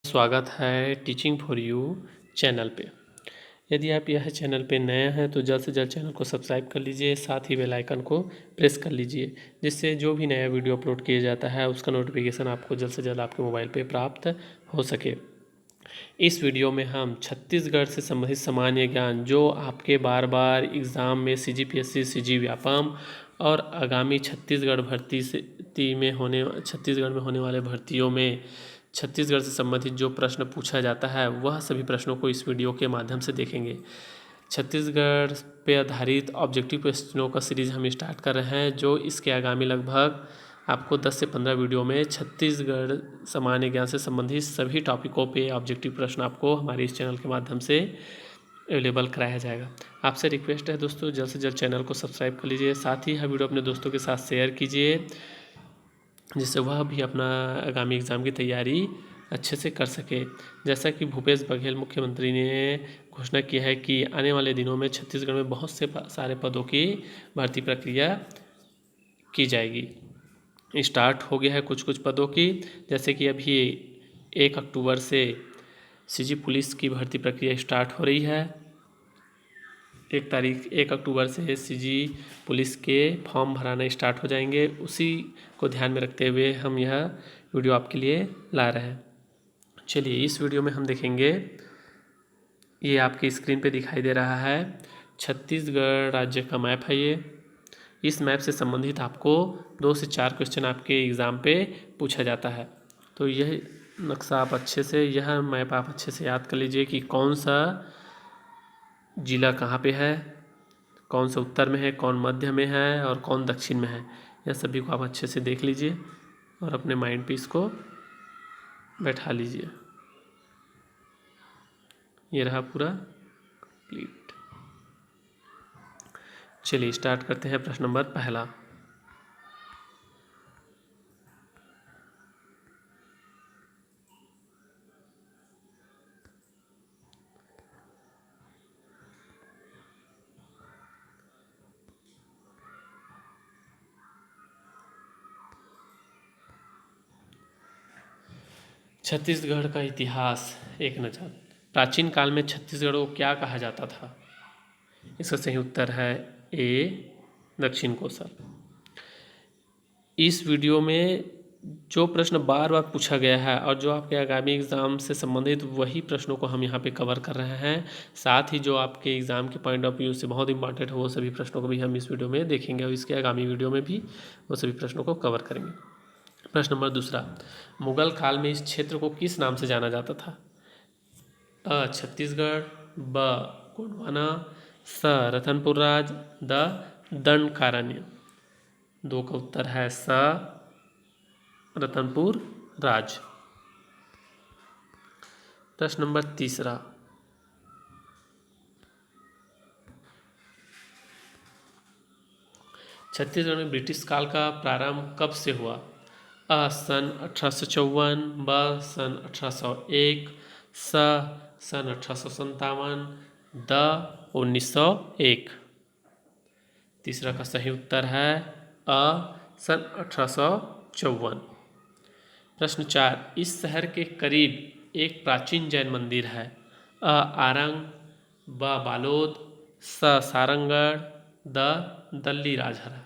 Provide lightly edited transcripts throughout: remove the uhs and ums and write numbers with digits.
स्वागत है teaching for you channel पे। यदि आप यह चैनल पे नए हैं तो जल्द से जल्द चैनल को सब्सक्राइब कर लीजिए, साथ ही बेल आइकन को प्रेस कर लीजिए, जिससे जो भी नया वीडियो अपलोड किया जाता है उसका नोटिफिकेशन आपको जल्द से जल्द आपके मोबाइल पे प्राप्त हो सके। इस वीडियो में हम छत्तीसगढ़ से संबंधित सामान्य ज्ञान जो आपके बार बार एग्ज़ाम में CGPSC, CG व्यापम और आगामी छत्तीसगढ़ में होने वाले भर्तियों में छत्तीसगढ़ से संबंधित जो प्रश्न पूछा जाता है वह सभी प्रश्नों को इस वीडियो के माध्यम से देखेंगे। छत्तीसगढ़ पे आधारित ऑब्जेक्टिव क्वेश्चनों का सीरीज़ हम स्टार्ट कर रहे हैं, जो इसके आगामी लगभग आपको 10 से 15 वीडियो में छत्तीसगढ़ सामान्य ज्ञान से संबंधित सभी टॉपिकों पे ऑब्जेक्टिव प्रश्न आपको हमारे इस चैनल के माध्यम से अवेलेबल कराया जाएगा। आपसे रिक्वेस्ट है दोस्तों, जल्द से जल्द चैनल को सब्सक्राइब कर लीजिए, साथ ही यह वीडियो अपने दोस्तों के साथ शेयर कीजिए, जिससे वह भी अपना आगामी एग्ज़ाम की तैयारी अच्छे से कर सके। जैसा कि भूपेश बघेल मुख्यमंत्री ने घोषणा की है कि आने वाले दिनों में छत्तीसगढ़ में बहुत से सारे पदों की भर्ती प्रक्रिया की जाएगी। स्टार्ट हो गया है कुछ कुछ पदों की, जैसे कि अभी 1 अक्टूबर से CG पुलिस की भर्ती प्रक्रिया स्टार्ट हो रही है। 1 अक्टूबर से CG पुलिस के फॉर्म भराना स्टार्ट हो जाएंगे। उसी को ध्यान में रखते हुए हम यह वीडियो आपके लिए ला रहे हैं। चलिए इस वीडियो में हम देखेंगे, ये आपकी स्क्रीन पे दिखाई दे रहा है छत्तीसगढ़ राज्य का मैप है ये। इस मैप से संबंधित आपको 2 से 4 क्वेश्चन आपके एग्ज़ाम पे पूछा जाता है। तो यह नक्शा आप अच्छे से, यह मैप आप अच्छे से याद कर लीजिए कि कौन सा जिला कहाँ पे है, कौन सा उत्तर में है, कौन मध्य में है और कौन दक्षिण में है। यह सभी को आप अच्छे से देख लीजिए और अपने माइंड पे इसको बैठा लीजिए। ये रहा पूरा कंप्लीट। चलिए स्टार्ट करते हैं। प्रश्न नंबर पहला, छत्तीसगढ़ का इतिहास एक नज़र। प्राचीन काल में छत्तीसगढ़ को क्या कहा जाता था? इसका सही उत्तर है ए, दक्षिण कोसल। इस वीडियो में जो प्रश्न बार बार पूछा गया है और जो आपके आगामी एग्ज़ाम से संबंधित वही प्रश्नों को हम यहाँ पे कवर कर रहे हैं। साथ ही जो आपके एग्ज़ाम के पॉइंट ऑफ व्यू से बहुत इंपॉर्टेंट है वो सभी प्रश्नों को भी हम इस वीडियो में देखेंगे और इसके आगामी वीडियो में भी वो सभी प्रश्नों को कवर करेंगे। प्रश्न नंबर दूसरा, मुगल काल में इस क्षेत्र को किस नाम से जाना जाता था? अ, छत्तीसगढ़, ब, गोंडवाना, स, रतनपुर राज, द, दंडकारण्य। 2 का उत्तर है स, रतनपुर राज। प्रश्न नंबर तीसरा, छत्तीसगढ़ में ब्रिटिश काल का प्रारंभ कब से हुआ? अ, सन 1854, ब, सन 1801, स, सन 1857, द, 1901। तीसरा का सही उत्तर है अ, सन 1854। प्रश्न 4, इस शहर के करीब एक प्राचीन जैन मंदिर है। अ, आरंग, ब, बालोद, स, सारंगढ़, द, दल्ली राजहरा।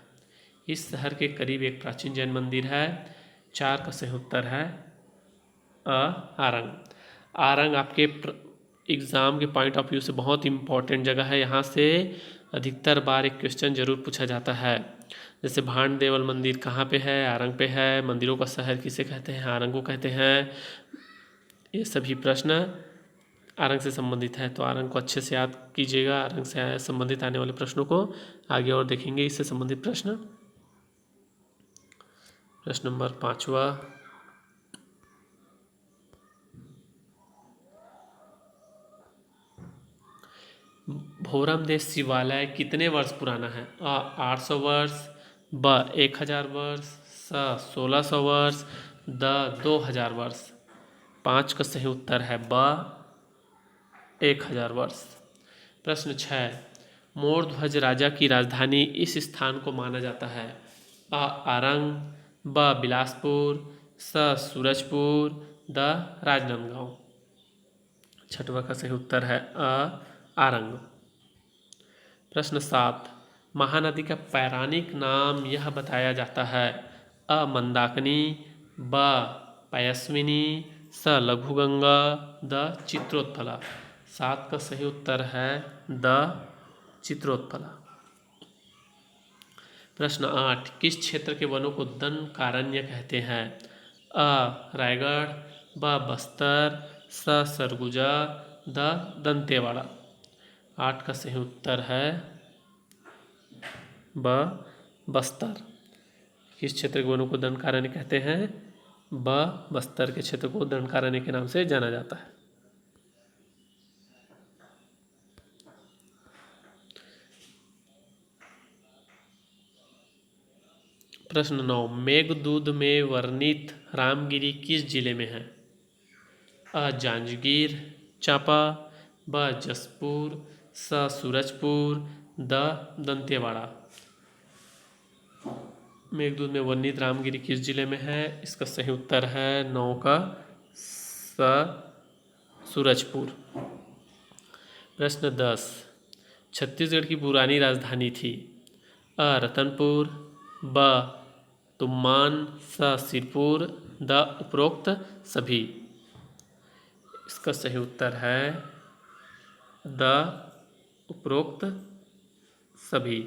इस शहर के करीब एक प्राचीन जैन मंदिर है। 4 का सही उत्तर है अ, आरंग। आरंग आपके एग्ज़ाम के पॉइंट ऑफ व्यू से बहुत इंपॉर्टेंट जगह है। यहाँ से अधिकतर बार एक क्वेश्चन जरूर पूछा जाता है, जैसे भांड देवल मंदिर कहाँ पे है? आरंग पे है। मंदिरों का शहर किसे कहते हैं? आरंग को कहते हैं। ये सभी प्रश्न आरंग से संबंधित है, तो आरंग को अच्छे से याद कीजिएगा। आरंग से संबंधित आने वाले प्रश्नों को आगे और देखेंगे इससे संबंधित प्रश्न। प्रश्न नंबर 5वां, भोरम देश शिवालय कितने वर्ष पुराना है? अ, 800 वर्ष, ब, 1000 वर्ष, स, 1600 वर्ष, द, 2000 वर्ष। 5 का सही उत्तर है ब, 1000 वर्ष। प्रश्न 6, मोर ध्वज राजा की राजधानी इस स्थान को माना जाता है? अ, आरंग, ब, बिलासपुर, स, सूरजपुर, द राजनांदगांव। छठवां का सही उत्तर है आरंग। प्रश्न 7, महानदी का पौराणिक नाम यह बताया जाता है। मंदाकिनी, ब पयस्विनी, स लघुगंगा, द चित्रोत्पला। 7 का सही उत्तर है द चित्रोत्पला। प्रश्न 8, किस क्षेत्र के वनों को दंडकारण्य कहते हैं? रायगढ़, ब बस्तर, स सरगुजा, द दंतेवाड़ा। 8 का सही उत्तर है ब बस्तर। किस क्षेत्र के वनों को दंडकारण्य कहते हैं? ब बस्तर के क्षेत्र को दंडकारण्य के नाम से जाना जाता है। प्रश्न 9, मेघदूत में वर्णित रामगिरी किस जिले में है? जांजगीर चांपा, ब जसपुर, स सूरजपुर, द दंतेवाड़ा। मेघदूत में वर्णित रामगिरी किस जिले में है? इसका सही उत्तर है 9 का स सूरजपुर। प्रश्न 10, छत्तीसगढ़ की पुरानी राजधानी थी? रतनपुर, ब तुम्मान, स सिरपुर, द उपरोक्त सभी। इसका सही उत्तर है द उपरोक्त सभी।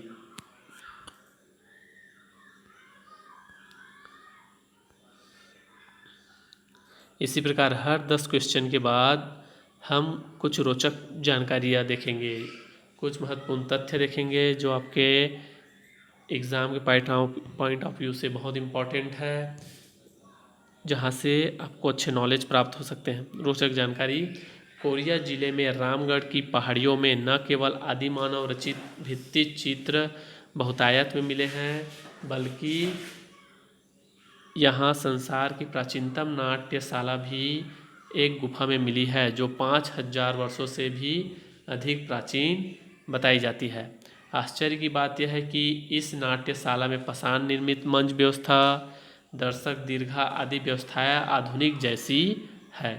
इसी प्रकार हर 10 क्वेश्चन के बाद हम कुछ रोचक जानकारियाँ देखेंगे, कुछ महत्वपूर्ण तथ्य देखेंगे जो आपके एग्ज़ाम के पॉइंट ऑफ व्यू से बहुत इम्पॉर्टेंट है, जहाँ से आपको अच्छे नॉलेज प्राप्त हो सकते हैं। रोचक जानकारी, कोरिया जिले में रामगढ़ की पहाड़ियों में न केवल आदि मानव रचित भित्ति चित्र बहुतायत में मिले हैं, बल्कि यहाँ संसार की प्राचीनतम नाट्यशाला भी एक गुफा में मिली है, जो 5000 वर्षों से भी अधिक प्राचीन बताई जाती है। आश्चर्य की बात यह है कि इस नाट्यशाला में पाषाण निर्मित मंच व्यवस्था, दर्शक दीर्घा आदि व्यवस्थाएं आधुनिक जैसी है।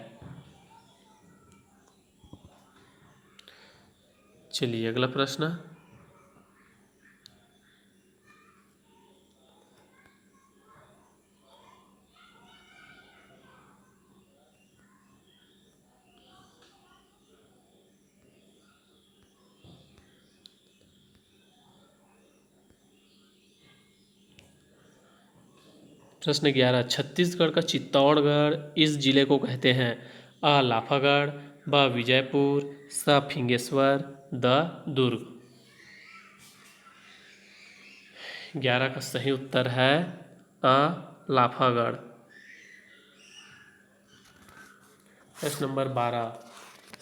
चलिए अगला प्रश्न। प्रश्न 11, छत्तीसगढ़ का चित्तौड़गढ़ इस जिले को कहते हैं? लाफागढ़, ब विजयपुर, स फिंगेश्वर, द दुर्ग। 11 का सही उत्तर है लाफागढ़। प्रश्न नंबर 12,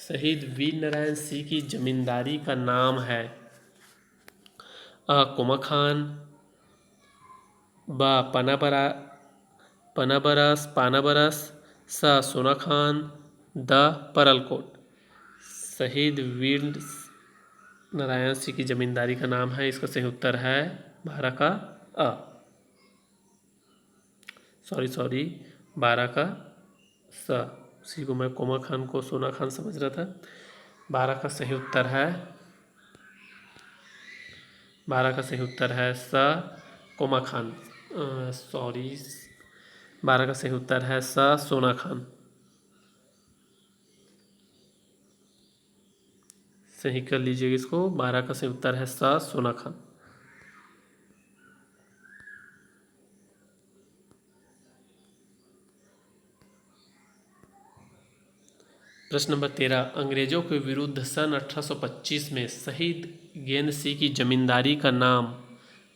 शहीद वीर नारायण सिंह की जमींदारी का नाम है? कोमाखान, ब पानाबरस, स सोनाखान, द परलकोट। शहीद वीर नारायण सिंह की जमींदारी का नाम है, इसका सही उत्तर है 12 का 12 का स। इसी को मैं कोमा खान को सोना खान समझ रहा था। 12 का सही उत्तर है 12 का सही उत्तर है स कोमा खान। 12 का सही उत्तर है स सोना खान। सही कर लीजिएगा इसको। 12 का सही उत्तर है स सोना खान। प्रश्न नंबर 13, अंग्रेजों के विरुद्ध सन 1825 में शहीद गेंद सिंह की जमींदारी का नाम?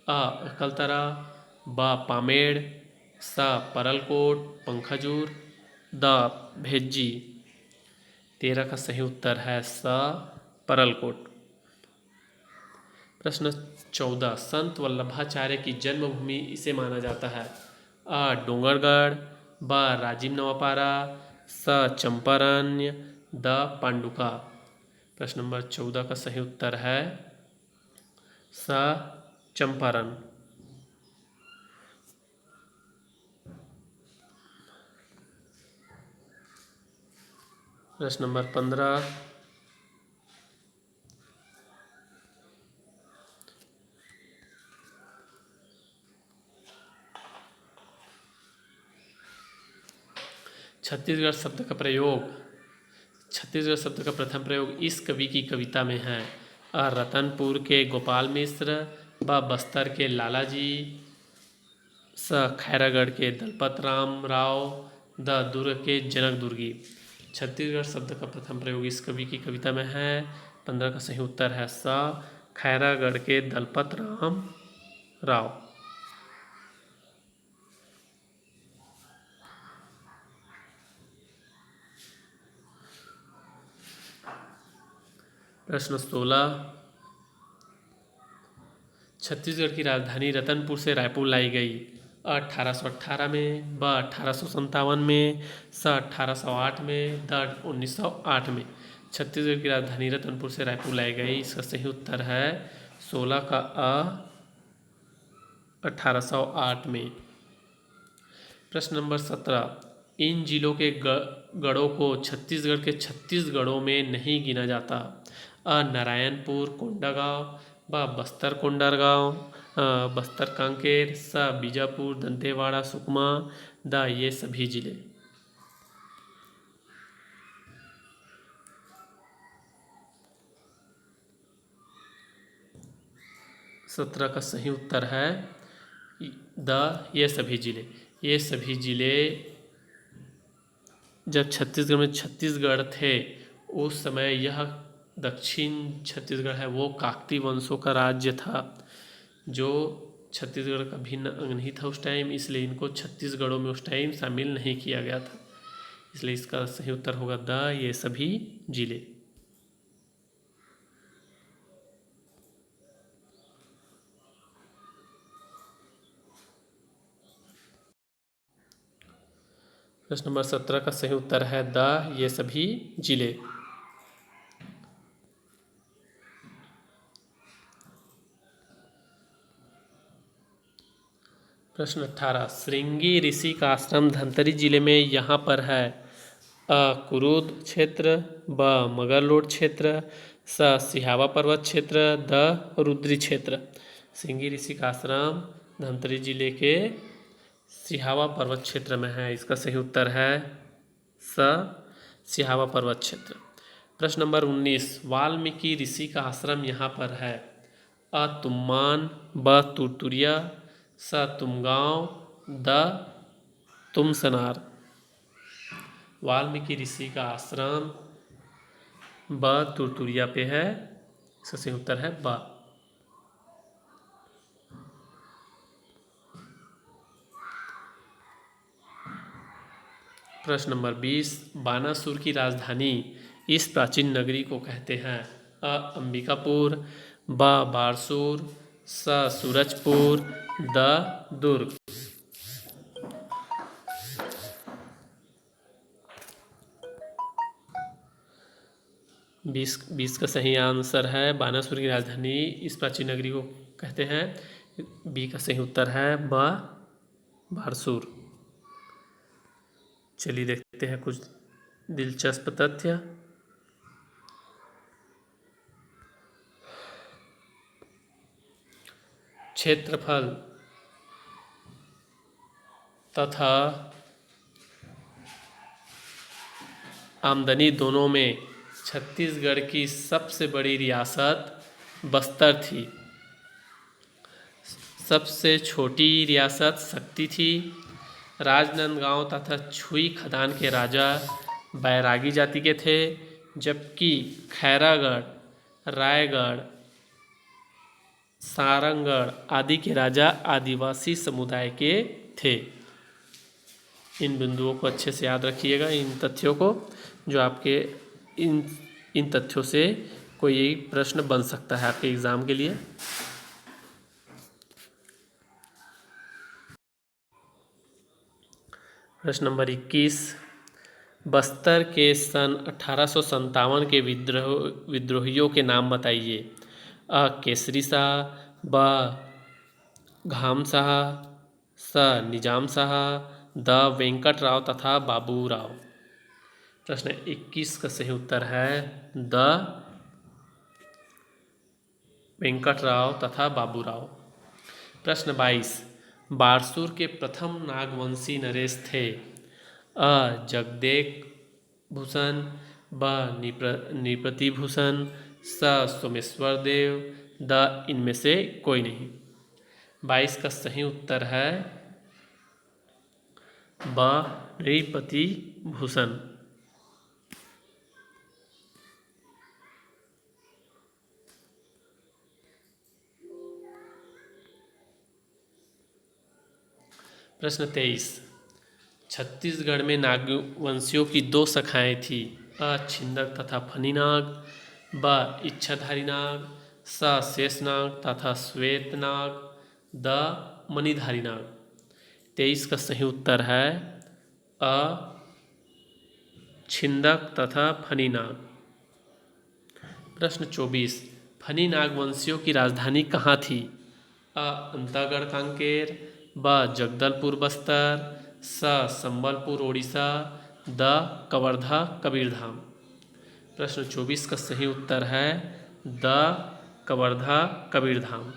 अकलतरा, ब पामेड़, स परलकोट, पंखाजूर, द भेज्जी। 13 का सही उत्तर है स परलकोट। प्रश्न 14, संत वल्लभाचार्य की जन्मभूमि इसे माना जाता है? डोंगरगढ़, ब राजीव नवापारा, स चंपारण्य, द पांडुका। प्रश्न नंबर 14 का सही उत्तर है स चंपारण। प्रश्न नंबर 15। छत्तीसगढ़ शब्द का प्रयोग। छत्तीसगढ़ शब्द का प्रथम प्रयोग इस कवि की कविता में है। रतनपुर के गोपाल मिश्र, ब बस्तर के लालाजी, स खैरागढ़ के दलपत राम राव, द दुर्ग के जनक दुर्गी। छत्तीसगढ़ शब्द का प्रथम प्रयोग इस कवि की कविता में है। 15 का सही उत्तर है स खैरागढ़ के दलपत राम राव। प्रश्न 16। छत्तीसगढ़ की राजधानी रतनपुर से रायपुर लाई गई। 1818 में, ब 1857 में, स 1808 में, द 1908 में। छत्तीसगढ़ की राजधानी रतनपुर से रायपुर लाई गई। इसका सही उत्तर है 16 का 1808 में। प्रश्न नंबर 17। इन जिलों के गढ़ों को छत्तीसगढ़ के 36 गढ़ों में नहीं गिना जाता। नारायणपुर कोंडागांव, ब बस्तर कोंडागांव, बस्तर कांकेर, स बीजापुर दंतेवाड़ा सुकमा, द ये सभी जिले। सत्रह का सही उत्तर है ये सभी जिले। ये सभी जिले जब छत्तीसगढ़ में छत्तीसगढ़ थे उस समय यह दक्षिण छत्तीसगढ़ है वो काकती वंशों का राज्य था, जो छत्तीसगढ़ का भिन्न अंग नहीं था उस टाइम, इसलिए इनको छत्तीसगढ़ों में उस टाइम शामिल नहीं किया गया था। इसलिए इसका सही उत्तर होगा द ये सभी जिले। प्रश्न नंबर 17 का सही उत्तर है द ये सभी जिले। प्रश्न 18। श्रृंगी ऋषि का आश्रम धमतरी जिले में यहाँ पर है। कुरुद क्षेत्र, ब मगरलोड क्षेत्र, स सिहावा पर्वत क्षेत्र, द रुद्री क्षेत्र। श्रृंगी ऋषि का आश्रम धमतरी जिले के सिहावा पर्वत क्षेत्र में है। इसका सही उत्तर है स सिहावा पर्वत क्षेत्र। प्रश्न नंबर 19। वाल्मीकि ऋषि का आश्रम यहाँ पर है। तुम्मान, ब तुरतुरिया, स तुमगांव, द तुमसनार। वाल्मीकि ऋषि का आश्रम ब तुरतुरिया पे है। इसका सही उत्तर है ब। प्रश्न नंबर 20। बानासुर की राजधानी इस प्राचीन नगरी को कहते हैं। अंबिकापुर, ब बारसूर, स सूरजपुर, द दुर्ग। 20 का सही आंसर है बानासुर की राजधानी इस प्राचीन नगरी को कहते हैं। बी का सही उत्तर है ब बारसूर। चलिए देखते हैं कुछ दिलचस्प तथ्य। क्षेत्रफल तथा आमदनी दोनों में छत्तीसगढ़ की सबसे बड़ी रियासत बस्तर थी। सबसे छोटी रियासत शक्ति थी। राजनांदगांव तथा छुई खदान के राजा बैरागी जाति के थे, जबकि खैरागढ़, रायगढ़, सारंगढ़ आदि के राजा आदिवासी समुदाय के थे। इन बिंदुओं को अच्छे से याद रखिएगा, इन तथ्यों को, जो आपके इन तथ्यों से कोई प्रश्न बन सकता है आपके एग्जाम के लिए। प्रश्न नंबर 21। बस्तर के सन 1857 के विद्रोहियों के नाम बताइए। केसरी शाह, ब घाम शाह, स निजाम शाह, द वेंकट राव तथा बाबू राव। प्रश्न 21 का सही उत्तर है द वेंकटराव तथा बाबूराव। प्रश्न 22, बारसूर के प्रथम नागवंशी नरेश थे। अ जगदेक भूषण, ब नृपति भूषण, स सोमेश्वर देव, द इनमें से कोई नहीं। 22 का सही उत्तर है ब नृपति भूषण। प्रश्न 23, छत्तीसगढ़ में नागवंशियों की दो शाखाएं थी। अ छिंदक तथा फणिनाग, ब इच्छाधारी नाग, स शेषनाग तथा श्वेतनाग, द मणिधारी नाग। 23 का सही उत्तर है अ छिंदक तथा फणिनाग। प्रश्न 24, फनी नागवंशियों की राजधानी कहाँ थी। अ अंतागढ़ कांकेर, ब जगदलपुर बस्तर, स संबलपुर ओडिशा, द कवर्धा कबीरधाम। प्रश्न 24 का सही उत्तर है द कवर्धा कबीरधाम।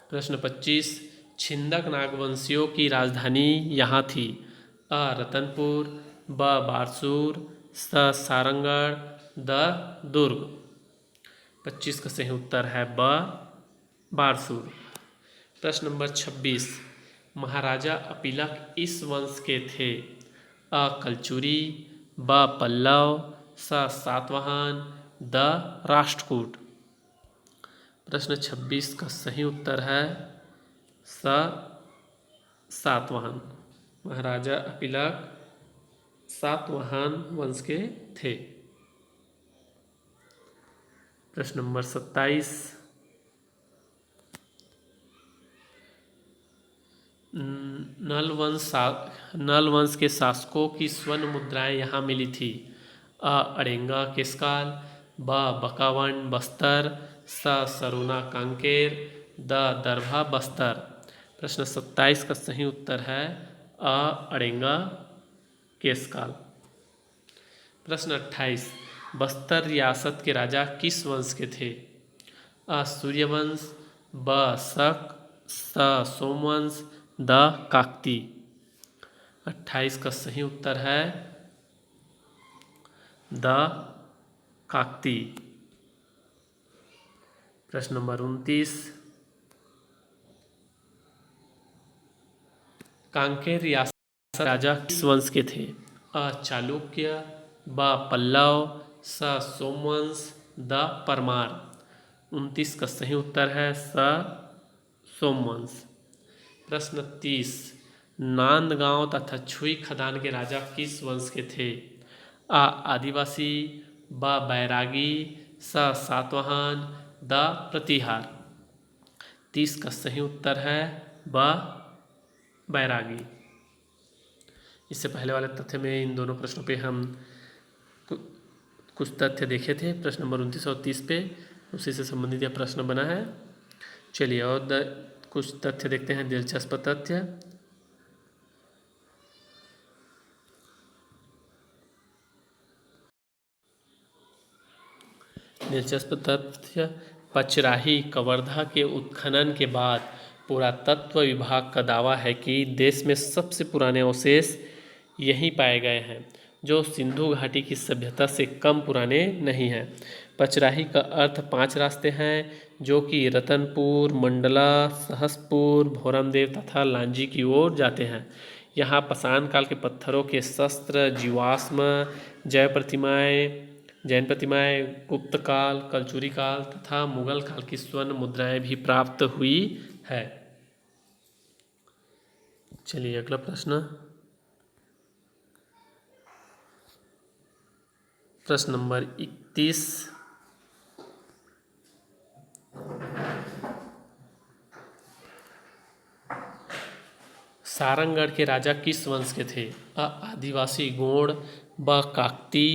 प्रश्न 25, छिंदक नागवंशियों की राजधानी यहाँ थी। अ रतनपुर, ब बारसूर, स सारंगढ़, द दुर्ग। 25 का सही उत्तर है ब बारसूर। प्रश्न नंबर 26, महाराजा अपिलक इस वंश के थे। अ कलचुरी, ब पल्लव, स सातवाहन, द राष्ट्रकूट। प्रश्न 26 का सही उत्तर है स सातवाहन। महाराजा अपिलक सातवाहन वंश के थे। प्रश्न नंबर 27, नल वंश के शासकों की स्वर्ण मुद्राएं यहाँ मिली थी। अ अरेंगा केशकाल, ब बकावंड बस्तर, स सरोना कांकेर, द दरभा बस्तर। प्रश्न 27 का सही उत्तर है अ अरेंगा केशकाल। प्रश्न 28, बस्तर रियासत के राजा किस वंश के थे। अ सूर्यवंश, ब शक, स सोमवंश, द काकती। 28 का सही उत्तर है द काकती। प्रश्न नंबर 29, कांकेर रियासत राजा किस वंश के थे। अ चालुक्य, ब पल्लव, स सोमवंश, द परमार। 29 का सही उत्तर है स सोमवंश। प्रश्न 30, नांदगांव तथा छुई खदान के राजा किस वंश के थे। अ आदिवासी, ब बैरागी, स सातवाहन, द प्रतिहार। 30 का सही उत्तर है ब बैरागी। इससे पहले वाले तथ्य में इन दोनों प्रश्नों पे हम कुछ तथ्य देखे थे। प्रश्न नंबर 29 और 30 पे उसी से संबंधित यह प्रश्न बना है। चलिए और कुछ तथ्य देखते हैं, दिलचस्प तथ्य। दिलचस्प तथ्य, पचराही कवर्धा के उत्खनन के बाद पुरातत्व विभाग का दावा है कि देश में सबसे पुराने अवशेष यहीं पाए गए हैं, जो सिंधु घाटी की सभ्यता से कम पुराने नहीं हैं। पचराही का अर्थ 5 रास्ते हैं, जो कि रतनपुर, मंडला, सहसपुर, भोरमदेव तथा लांजी की ओर जाते हैं। यहाँ पाषाण काल के पत्थरों के शस्त्र, जीवाश्म, जैन प्रतिमाएं, गुप्त काल, कलचुरी काल तथा मुगल काल की स्वर्ण मुद्राएं भी प्राप्त हुई है। चलिए अगला प्रश्न। प्रश्न नंबर 31, सारंगढ़ के राजा किस वंश के थे। अ आदिवासी गोंड, ब काकती,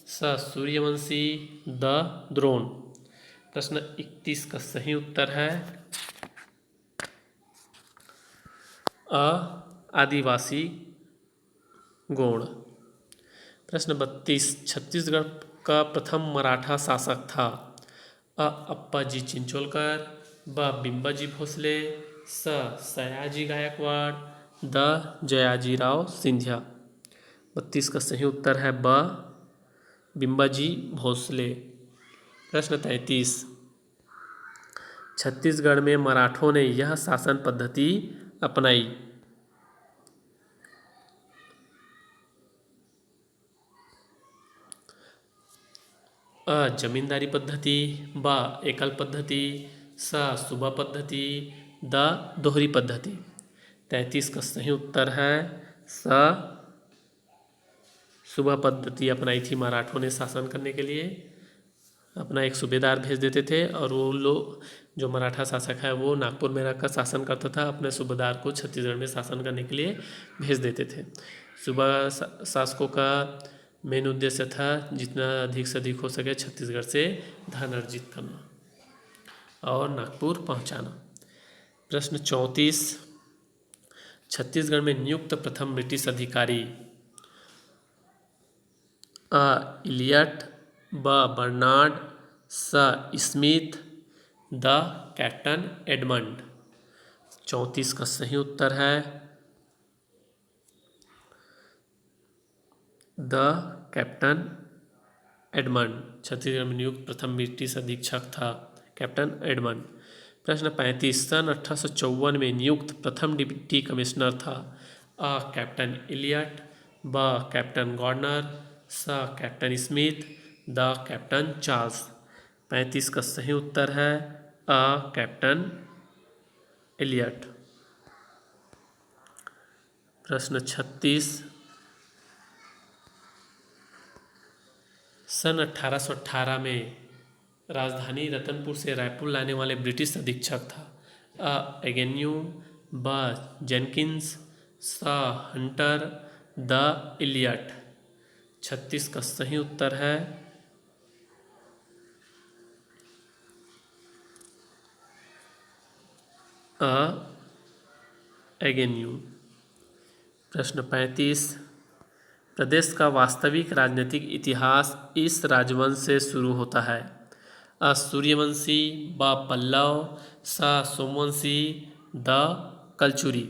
स सूर्यवंशी, द द्रोण। प्रश्न 31 का सही उत्तर है अ आदिवासी गोंड। प्रश्न 32 छत्तीसगढ़ का प्रथम मराठा शासक था। अ अप्पाजी चिंचोलकर, ब बिम्बाजी भोसले, स सयाजी गायकवाड़, द जयाजीराव सिंधिया। 32 का सही उत्तर है ब बिम्बाजी भोसले। प्रश्न 33 छत्तीसगढ़ में मराठों ने यह शासन पद्धति अपनाई। अ जमींदारी पद्धति, ब एकल पद्धति, स सुबा पद्धति, द दोहरी पद्धति। 33 का सही उत्तर है स सुबा पद्धति अपनाई थी मराठों ने शासन करने के लिए। अपना एक सूबेदार भेज देते थे और वो लोग जो मराठा शासक है वो नागपुर में रहकर शासन करता था, अपने सूबेदार को छत्तीसगढ़ में शासन करने के लिए भेज देते थे। सूबा शासकों का मेन उद्देश्य था जितना अधिक से अधिक हो सके छत्तीसगढ़ से धन अर्जित करना और नागपुर पहुंचाना। प्रश्न 34 छत्तीसगढ़ में नियुक्त प्रथम ब्रिटिश अधिकारी। अ इलियट, ब बर्नार्ड, स स्मिथ, द कैप्टन एडमंड। 34 का सही उत्तर है द कैप्टन एडमंड। छत्तीसगढ़ में नियुक्त प्रथम ब्रिटिश अधीक्षक था कैप्टन एडमंड। प्रश्न 35 सन 1854 में नियुक्त प्रथम डिप्टी कमिश्नर था। अ कैप्टन इलियट, ब कैप्टन गॉर्डनर, स captain Smith, the captain Charles. 35 का सही उत्तर है अ कैप्टन इलियट। प्रश्न 36 सन 1818 में राजधानी रतनपुर से रायपुर लाने वाले ब्रिटिश अधीक्षक था। अ एगेन्यू, ब जेनकिंस, स हंटर, द इलियट। 36 का सही उत्तर है अ एगेन्यू। प्रश्न 35 प्रदेश का वास्तविक राजनीतिक इतिहास इस राजवंश से शुरू होता है। अ सूर्यवंशी, ब पल्लव, स सोमवंशी, द कलचुरी।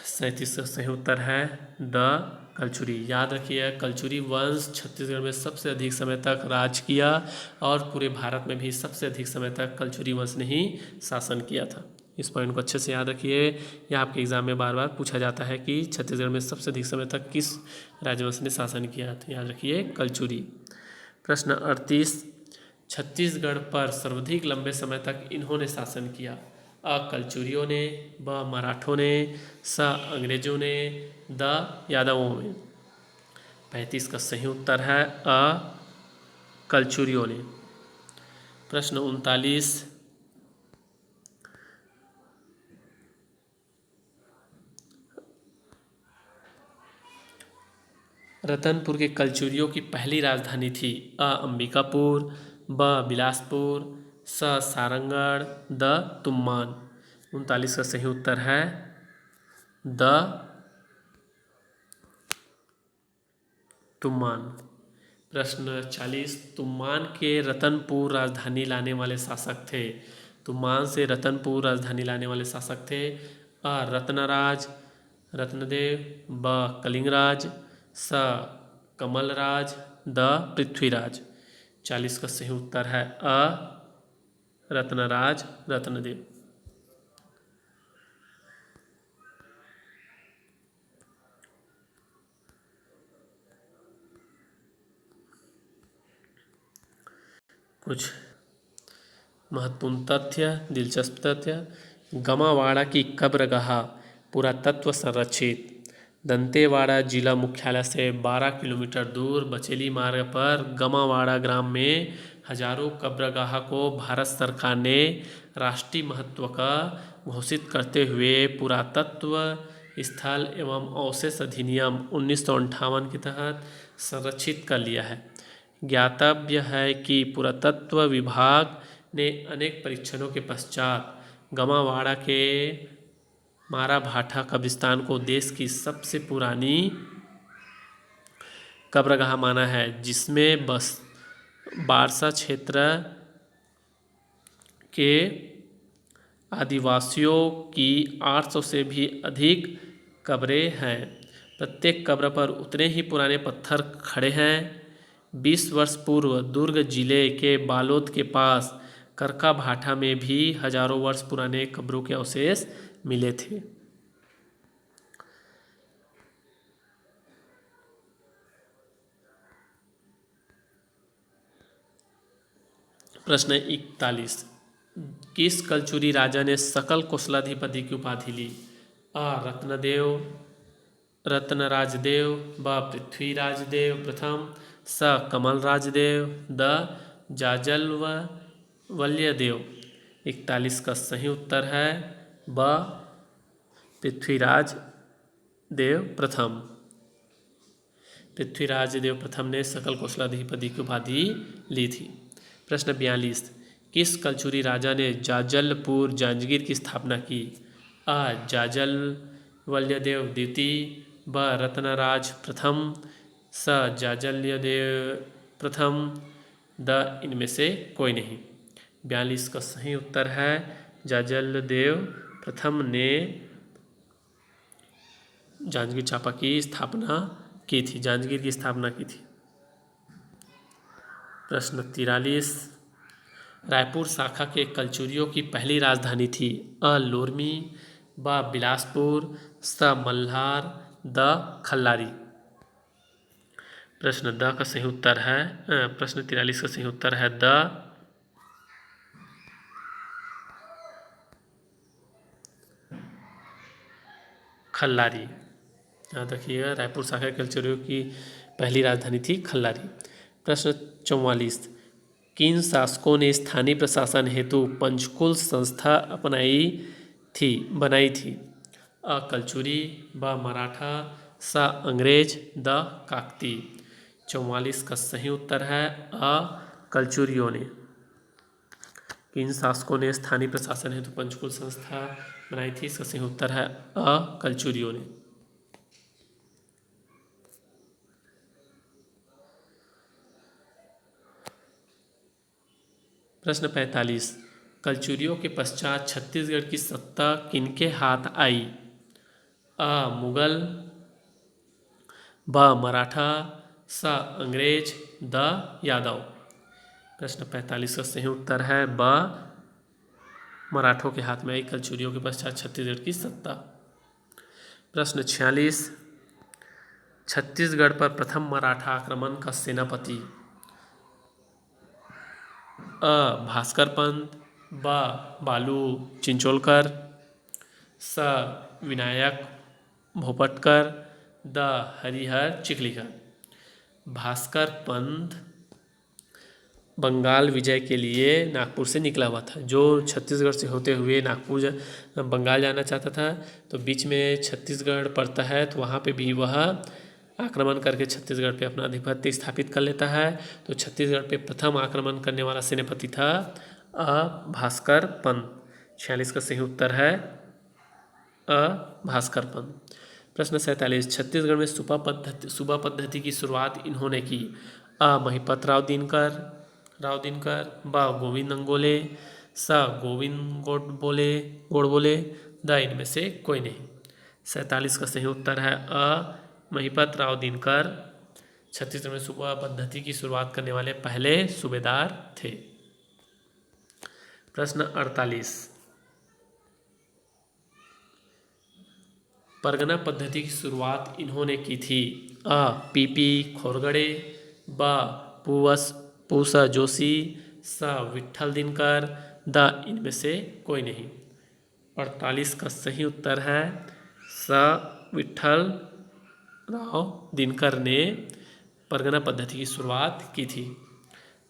37 का सही उत्तर है द कलचुरी। याद रखिए कलचुरी वंश छत्तीसगढ़ में सबसे अधिक समय तक राज किया और पूरे भारत में भी सबसे अधिक समय तक कलचुरी वंश ने ही शासन किया था। इस पॉइंट को अच्छे से याद रखिए। यह आपके एग्जाम में बार बार पूछा जाता है कि छत्तीसगढ़ में सबसे अधिक समय तक किस राजवंश ने शासन किया था। याद रखिए कलचुरी। प्रश्न 38 छत्तीसगढ़ पर सर्वाधिक लंबे समय तक इन्होंने शासन किया। अ कलचुरियों ने, ब मराठों ने, स अंग्रेजों ने, द यादवों ने। 35 का सही उत्तर है अ कलचुरियों ने। प्रश्न 39 रतनपुर के कलचुरियों की पहली राजधानी थी। अ अंबिकापुर, ब बिलासपुर, स सारंगढ़, द तुम्मान। 39 का सही उत्तर है द तुम्मान। प्रश्न 40 तुम्मान के रतनपुर राजधानी लाने वाले शासक थे। तुम्मान से रतनपुर राजधानी लाने वाले शासक थे। अ रत्नराज, रत्नदेव, ब कलिंगराज, स कमलराज, द पृथ्वीराज। 40 का सही उत्तर है अ रत्नराज रत्नदेव। कुछ महत्वपूर्ण तथ्य, दिलचस्प तथ्य। गमावाड़ा की कब्रगाह पुरातत्व संरक्षित। दंतेवाड़ा जिला मुख्यालय से 12 किलोमीटर दूर बचेली मार्ग पर गमावाड़ा ग्राम में हजारों कब्रगाह को भारत सरकार ने राष्ट्रीय महत्व का घोषित करते हुए पुरातत्व स्थल एवं अवशेष अधिनियम 1958 के तहत संरक्षित कर लिया है। ज्ञातव्य है कि पुरातत्व विभाग ने अनेक परीक्षणों के पश्चात गमावाड़ा के माराभाठा कब्रिस्तान को देश की सबसे पुरानी कब्रगाह माना है, जिसमें बारसा क्षेत्र के आदिवासियों की 800 से भी अधिक कब्रें हैं। प्रत्येक कब्र पर उतने ही पुराने पत्थर खड़े हैं। 20 वर्ष पूर्व दुर्ग जिले के बालोद के पास करका भाठा में भी हजारों वर्ष पुराने कब्रों के अवशेष मिले थे। प्रश्न 41, किस कलचुरी राजा ने सकल कोसलाधिपति की उपाधि ली? अ. रत्नदेव रत्नराजदेव, ब. पृथ्वीराजदेव प्रथम, स. कमलराजदेव, द. जाजलवल्यदेव। 41 का सही उत्तर है ब. पृथ्वीराज देव प्रथम। पृथ्वीराज देव प्रथम ने सकल कोसलाधिपति की उपाधि ली थी। प्रश्न 42, किस कलचुरी राजा ने जाजलपुर जांजगीर की स्थापना की? अ. जाजलवल्यदेव द्वितीय, ब. रत्नराज प्रथम, स. जाजल्यदेव प्रथम, द. इनमें से कोई नहीं। 42 का सही उत्तर है जाजलदेव प्रथम ने जांजगीर चांपा की स्थापना की थी, जांजगीर की स्थापना की थी। प्रश्न 43, रायपुर शाखा के कलचुरियों की पहली राजधानी थी? अ. लोरमी, ब. बिलासपुर, स. मल्हार, द. खल्लारी। प्रश्न 43 का सही उत्तर है द. खल्लारी। याद रखिएगा, रायपुर शाखा के कलचुरियों की पहली राजधानी थी खल्लारी। प्रश्न 44, किन शासकों ने स्थानीय प्रशासन हेतु पंचकुल संस्था बनाई थी? अ. कलचुरी, ब. मराठा, स. अंग्रेज, द. काकती। 44 का सही उत्तर है अ. कलचुरियों ने। किन शासकों ने स्थानीय प्रशासन हेतु पंचकुल संस्था बनाई थी? इसका सही उत्तर है अ. कलचुरियों ने। प्रश्न 45, कलचुरियों के पश्चात छत्तीसगढ़ की सत्ता किनके हाथ आई? अ. मुगल, ब. मराठा, स. अंग्रेज, द. यादव। प्रश्न 45 का सही उत्तर है ब. मराठों के हाथ में आई कलचुरियों के पश्चात छत्तीसगढ़ की सत्ता। प्रश्न 46, छत्तीसगढ़ पर प्रथम मराठा आक्रमण का सेनापति? अ. भास्कर पंत, ब. बालू चिंचोलकर, स. विनायक भोपटकर, द. हरिहर चिखलीकर। भास्कर पंत बंगाल विजय के लिए नागपुर से निकला हुआ था, जो छत्तीसगढ़ से होते हुए नागपुर बंगाल जाना चाहता था। तो बीच में छत्तीसगढ़ पड़ता है, तो वहाँ पे भी वह आक्रमण करके छत्तीसगढ़ पे अपना आधिपत्य स्थापित कर लेता है। तो छत्तीसगढ़ पे प्रथम आक्रमण करने वाला सेनापति था भास्कर पंत। 46 का सही उत्तर है अ. भास्कर पंत। प्रश्न 47, छत्तीसगढ़ में सूबा पद्धति की शुरुआत इन्होंने की? अ. महिपत राव दिनकर, ब. गोविंद अंगोले, स. गोविंद गोडबोले, द. इनमें से कोई नहीं। 47 का सही उत्तर है अ. महिपत राव दिनकर छत्तीसगढ़ में सूबा पद्धति की शुरुआत करने वाले पहले सूबेदार थे। प्रश्न 48, परगना पद्धति की शुरुआत इन्होंने की थी? अ. पीपी खोरगड़े, ब. पूसा जोशी, स. विट्ठल दिनकर, द. इनमें से कोई नहीं। 48 का सही उत्तर है स. विट्ठल राव दिनकर ने परगना पद्धति की शुरुआत की थी।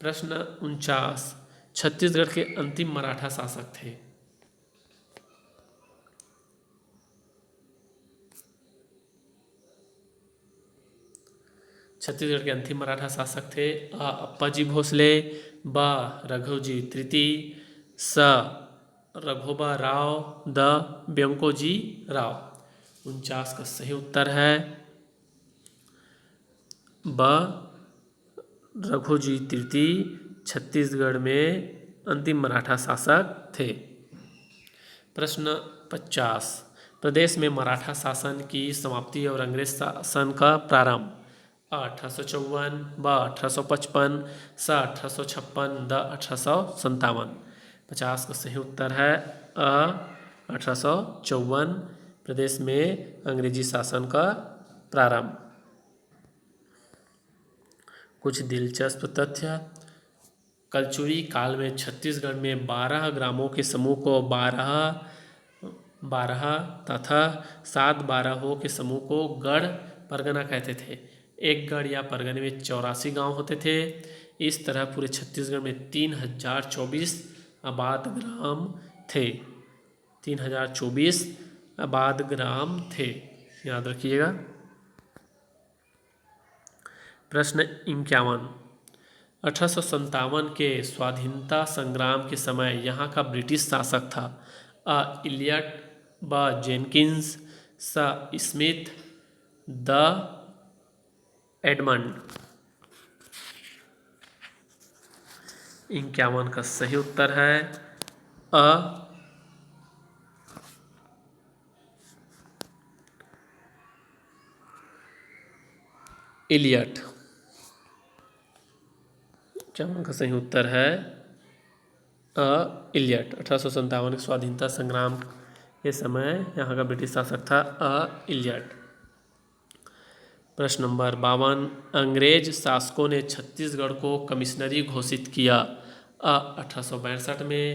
प्रश्न 49, छत्तीसगढ़ के अंतिम मराठा शासक थे? छत्तीसगढ़ के अंतिम मराठा शासक थे? अ अप्पाजी भोसले, ब रघुजी तृतीय, स रघोबा राव, द व्यंकोजी राव। 49 का सही उत्तर है ब रघुजी तृतीय छत्तीसगढ़ में अंतिम मराठा शासक थे। प्रश्न 50, प्रदेश में मराठा शासन की समाप्ति और अंग्रेज शासन का प्रारंभ? अ 1854, ब 1855, स 1856, द 1857। 50 का सही उत्तर है अ 1854, प्रदेश में अंग्रेजी शासन का प्रारंभ। कुछ दिलचस्प तथ्य। कलचुरी काल में छत्तीसगढ़ में 12 ग्रामों के समूह को 12 तथा 7 बारहों के समूह को गढ़ परगना कहते थे। एक गढ़ या परगने में 84 गांव होते थे। इस तरह पूरे छत्तीसगढ़ में 3024 आबाद ग्राम थे। 3024 आबाद ग्राम थे, याद रखिएगा। प्रश्न 51, 1857 के स्वाधीनता संग्राम के समय यहाँ का ब्रिटिश शासक था? अ इलियट, ब जेनकिंस, स स्मिथ, द एडमंड। 51 का सही उत्तर है अ इलियट। 51 का सही उत्तर है अ इलियट। 1857 के स्वाधीनता संग्राम के समय यहाँ का ब्रिटिश शासक था अ इलियट। प्रश्न नंबर 52, अंग्रेज शासकों ने छत्तीसगढ़ को कमिश्नरी घोषित किया? अ 1862 में,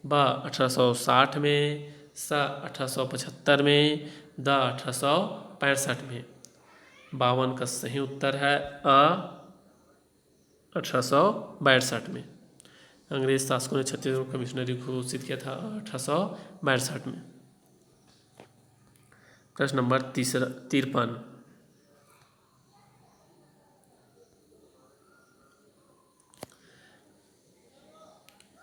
ब 1860 में, स 1875 में, द 1865 में। 52 का सही उत्तर है अ 1862 में। अंग्रेज शासकों ने छत्तीसगढ़ को कमिश्नरी घोषित किया था 1862 में। प्रश्न नंबर 53,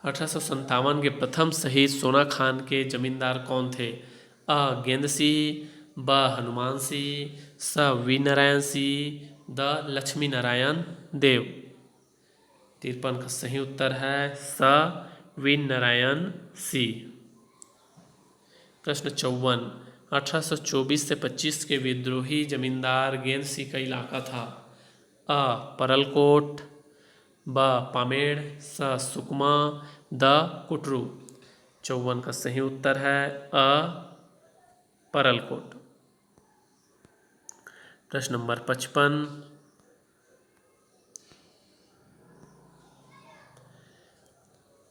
1857 के प्रथम शहीद सोना खान के जमींदार कौन थे? अ गेंद सिंह, ब हनुमान सिंह, स वीरनारायण सिंह, द लक्ष्मी नारायण देव। 53 का सही उत्तर है स वीरनारायण सिंह। प्रश्न 54, 1824 से 25 के विद्रोही जमींदार गेंद सिंह का इलाका था? अ परलकोट, ब पामेड़, स सुकमा, द कुटरू। 54 का सही उत्तर है अ परलकोट। प्रश्न नंबर 55,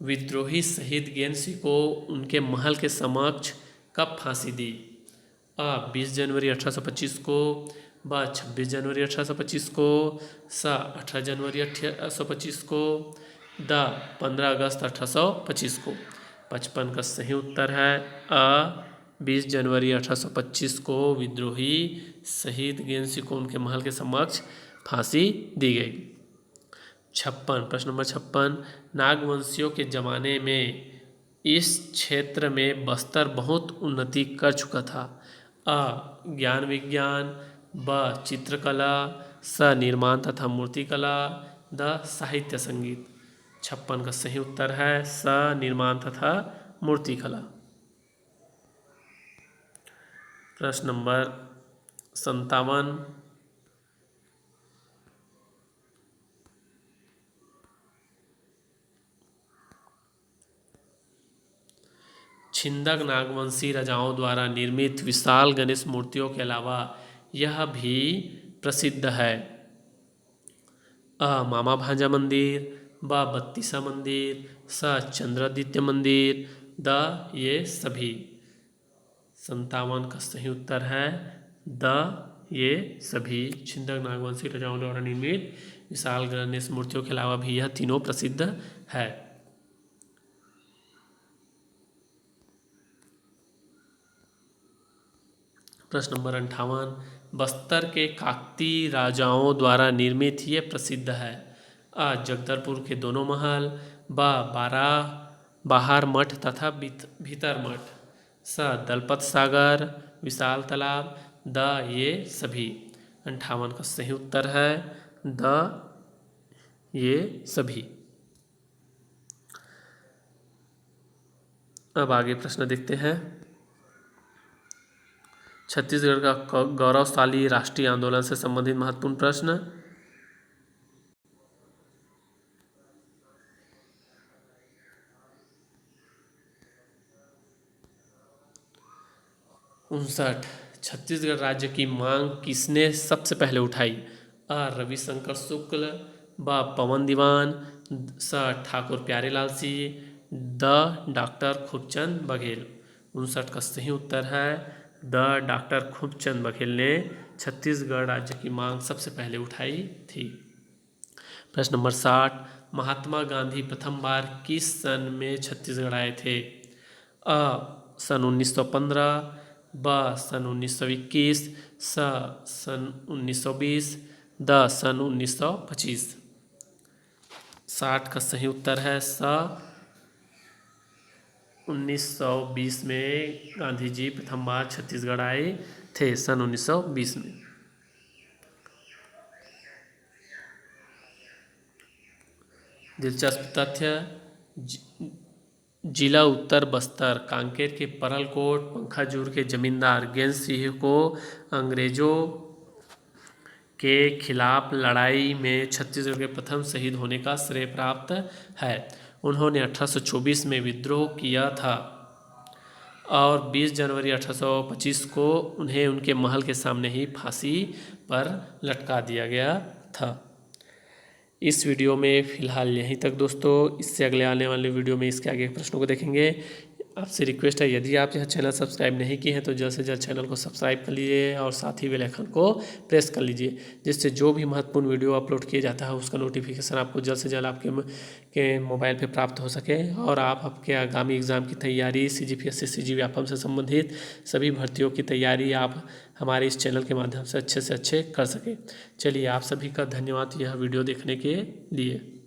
विद्रोही शहीद गेंद सिंह को उनके महल के समक्ष कब फांसी दी? अ 20 जनवरी 1825 को, ब 26 जनवरी 1825 को, स 18 जनवरी 1825 को, द 15 अगस्त 1825 को। 55 का सही उत्तर है अ 20 जनवरी 1825 को विद्रोही शहीद गेंद सिंह को उनके महल के समक्ष फांसी दी गई। 56, प्रश्न नंबर 56, नागवंशियों के ज़माने में इस क्षेत्र में बस्तर बहुत उन्नति कर चुका था? अ ज्ञान विज्ञान, ब चित्रकला, स निर्माण तथा मूर्तिकला, द साहित्य संगीत। 56 का सही उत्तर है स निर्माण तथा मूर्तिकला। प्रश्न नंबर 57, छिंदक नागवंशी राजाओं द्वारा निर्मित विशाल गणेश मूर्तियों के अलावा यह भी प्रसिद्ध है? अ मामा भांजा मंदिर, ब बत्तीसा मंदिर, स चंद्रादित्य मंदिर, द ये सभी। 57 का सही उत्तर है द ये सभी। छिंदक नागवंशी राजाओं द्वारा निर्मित विशाल गणेश मूर्तियों के अलावा भी यह तीनों प्रसिद्ध है। प्रश्न नंबर 58, बस्तर के काकतीय राजाओं द्वारा निर्मित ये प्रसिद्ध है। जगदलपुर के दोनों महल। बाहर मठ तथा भीतर मठ। दलपत सागर, विशाल तालाब। ये सभी। 58 का सही उत्तर है ये सभी। अब आगे प्रश्न देखते हैं। छत्तीसगढ़ का गौरवशाली राष्ट्रीय आंदोलन से संबंधित महत्वपूर्ण प्रश्न। 59। छत्तीसगढ़ राज्य की मांग किसने सबसे पहले उठाई? रविशंकर शुक्ल। पवन दीवान। ठाकुर प्यारेलाल सिंह। डॉक्टर खूबचंद बघेल। 59 का सही उत्तर है डॉक्टर खूबचंद बघेल ने छत्तीसगढ़ राज्य की मांग सबसे पहले उठाई थी। प्रश्न नंबर 60। महात्मा गांधी प्रथम बार किस सन में छत्तीसगढ़ आए थे? सन 1915। सन 1921। सन 1920। सन 1925। 60 का सही उत्तर है 1920 में गांधी जी प्रथम बार छत्तीसगढ़ आए थे, सन 1920 में। दिलचस्प तथ्य। जिला उत्तर बस्तर कांकेर के परलकोट पंखाजूर के जमींदार गेंद सिंह को अंग्रेजों के खिलाफ लड़ाई में छत्तीसगढ़ के प्रथम शहीद होने का श्रेय प्राप्त है। उन्होंने 1824 में विद्रोह किया था और 20 जनवरी 1825 को उन्हें उनके महल के सामने ही फांसी पर लटका दिया गया था। इस वीडियो में फ़िलहाल यहीं तक दोस्तों। इससे अगले आने वाले वीडियो में इसके आगे प्रश्नों को देखेंगे। आपसे रिक्वेस्ट है, यदि आप यह चैनल सब्सक्राइब नहीं किए हैं तो जल्द से जल्द चैनल को सब्सक्राइब कर लीजिए और साथ ही बेल आइकन को प्रेस कर लीजिए, जिससे जो भी महत्वपूर्ण वीडियो अपलोड किया जाता है उसका नोटिफिकेशन आपको जल्द से जल्द आपके मोबाइल पे प्राप्त हो सके और आप आपके आगामी एग्ज़ाम की तैयारी CGPSC CG व्यापम से संबंधित सभी भर्तियों की तैयारी आप हमारे इस चैनल के माध्यम से अच्छे कर सकें। चलिए, आप सभी का धन्यवाद यह वीडियो देखने के लिए।